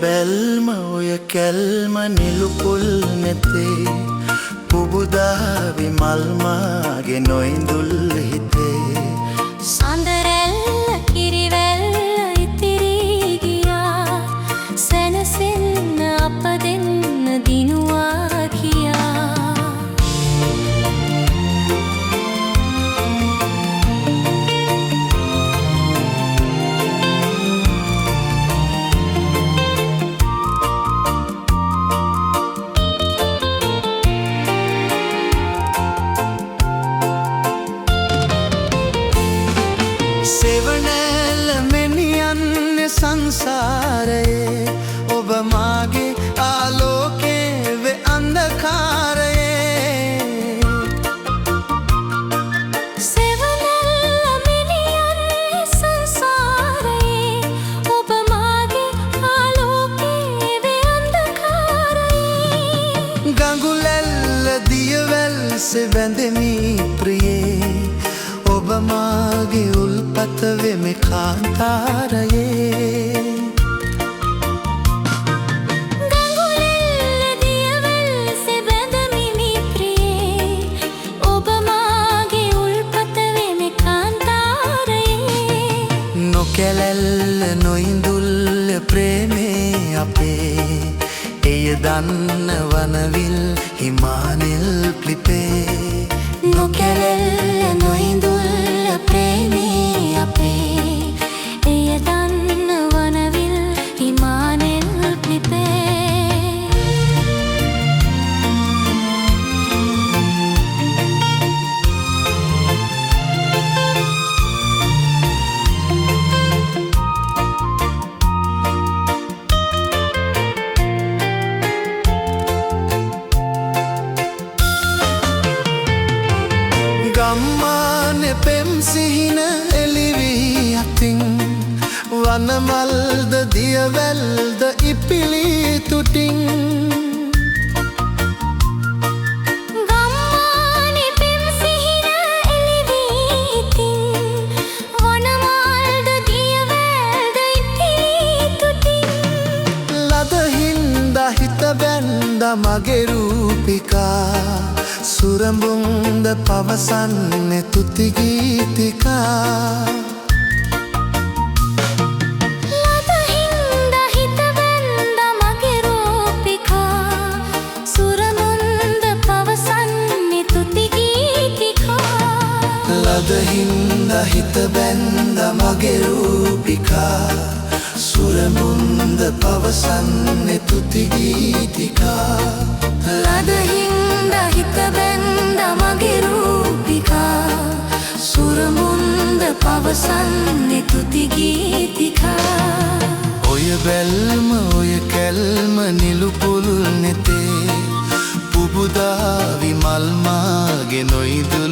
බැල්ම ඔය කැල්ම නිලුපුල් නෙතේ පුබුදාවි මල්මාගේ නොයිඳුල් හිතේ සඳරැල්ල කිරිවැල්ල ඉතිරී ගියා සැනසෙන්න අප දෙන්න දිනුවා කියා සෙවනැල්ල මෙනියන්නේ සංසාරයේ ඔබ මාගේ ආලෝකේ වේ අන්ධකාරයේ සෙවනැල්ල මෙනියන්නේ සංසාරයේ ඔබ මාගේ ආලෝකේ වේ අන්ධකාරයේ ගඟුලැල්ල දියවැල් සෙවැඳෙමි ප්‍රියේ ඔබ මාගේ උල්පත වෙමි කාන්තාරයේ ගඟුලැල්ල දියවැල් සෙවැඳෙමි ප්‍රියේ ඔබ මාගේ උල්පත වෙමි කාන්තාරයේ නොකැලැල්ල නොයිඳුල් ප්‍රේමේ අපේ එය දන්න වනවිල් හිමානෙල් ක්ලිපේ නොකැලැල්ල නොයිඳුල් ප්‍රේමේ අපේ එය දන්න වනවිල් හිමානෙල් ක්ලිපේ ගම්මානෙ පෙම් සිහින එළිවී අතින් වනමල්ද දියවැල්ද ඉපිලි තුටින් ගම්මානෙ පෙම් සිහින එළිවී ඉතින් වනමල්ද දියවැල්ද ඉපිලි තුටින් ලද හින්දා හිත බැන්දා මගේ රූපිකා සුරඹුන්ද පවසන්නේ තුති ගීතිකා ලද හින්දා හිත බැන්දා මගේ රූපිකා සුරමුන්ද පවසන්නේ තුති ගීතිකා ලද හින්දා හිත බැන්දා මගේ රූපිකා සුරඹුන්ද පවසන්නේ තුති ගීතිකා ලද හින්දා හිත බැන්දා මගේ රූපිකා සුරමුන්ද පවසන්නේ තුති ගීතිකා ඔය බැල්ම ඔය කැල්ම නිලුපුල් නෙතේ පුබුදාවි මල්මාගේ නොයිදුල්